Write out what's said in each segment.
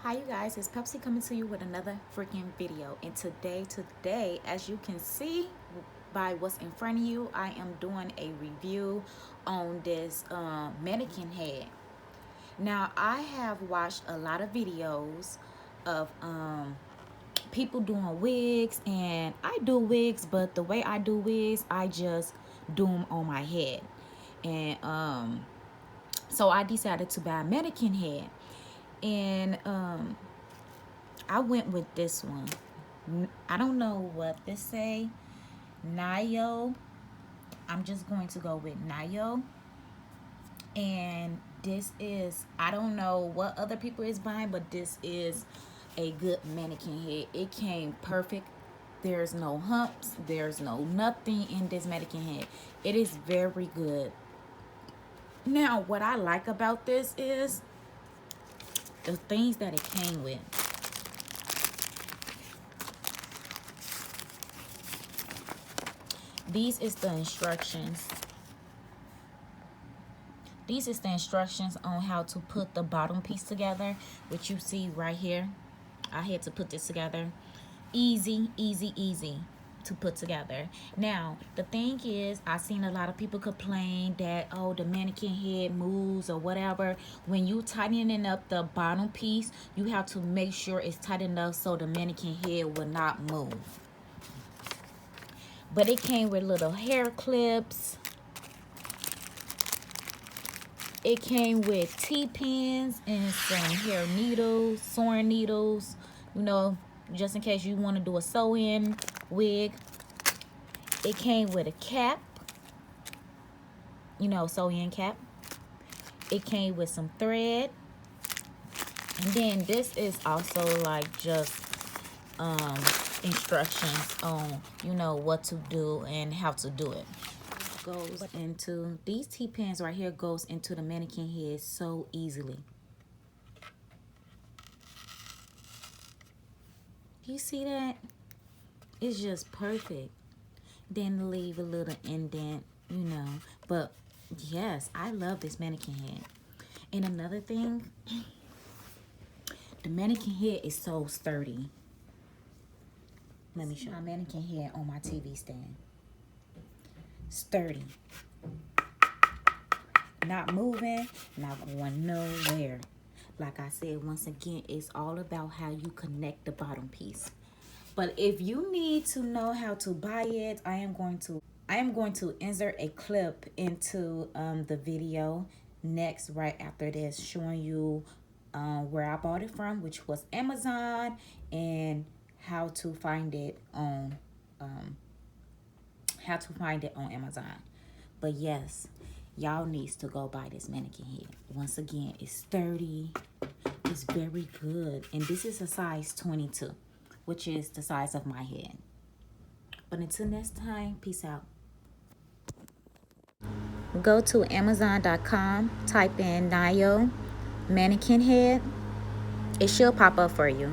Hi you guys, it's Pepsi coming to you with another freaking video. And today, as you can see by what's in front of you, I am doing a review on this mannequin head. Now, I have watched a lot of videos of people doing wigs, and I do wigs, but the way I do wigs, I just do them on my head. And so I decided to buy a mannequin head. And I went with this one. I don't know what this say. NAYOO. I'm just going to go with NAYOO. And this is, I don't know what other people is buying, but this is a good mannequin head. It came perfect. There's no humps. There's no nothing in this mannequin head. It is very good. Now, what I like about this is the things that it came with. These is the instructions. These is the instructions on how to put the bottom piece together, which you see right here. I had to put this together. Easy, easy, easy to put together. Now, the thing is, I've seen a lot of people complain that, oh, the mannequin head moves or whatever. When you tightening up the bottom piece, you have to make sure it's tight enough so the mannequin head will not move. But it came with little hair clips. It came with T-pins and some hair needles, sewing needles, you know, just in case you want to do a sew-in wig. It came with a cap, you know, sew-in cap. It came with some thread. And then this is also like just instructions on, you know, what to do and how to do it. Goes into these T-pins right here, goes into the mannequin head so easily. You see that? It's just perfect. Then leave a little indent, you know. But yes, I love this mannequin head. And another thing, the mannequin head is so sturdy. Let me show my mannequin head on my TV stand. Sturdy. Not moving, not going nowhere. Like I said, once again, it's all about how you connect the bottom piece. But if you need to know how to buy it, I am going to insert a clip into the video next, right after this, showing you where I bought it from, which was Amazon, and how to find it on Amazon. But yes, y'all needs to go buy this mannequin head. Once again, it's sturdy. It's very good. And this is a size 22, which is the size of my head. But until next time, peace out. Go to Amazon.com, type in NAYOO mannequin head. It should pop up for you.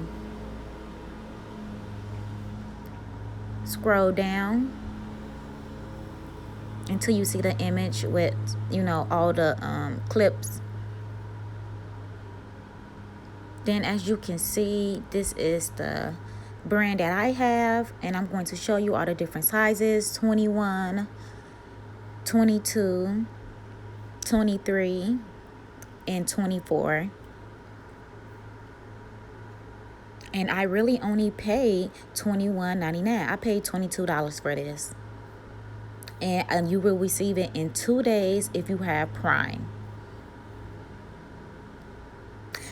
Scroll down until you see the image with, you know, all the clips. Then as you can see, this is the brand that I have, and I'm going to show you all the different sizes: 21, 22, 23, and 24. And I really only paid $21.99. I paid $22 for this. And you will receive it in 2 days if you have Prime.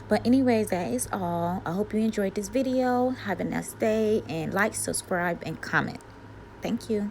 But anyways, that is all. I hope you enjoyed this video. Have a nice day, and like, subscribe, and comment. Thank you.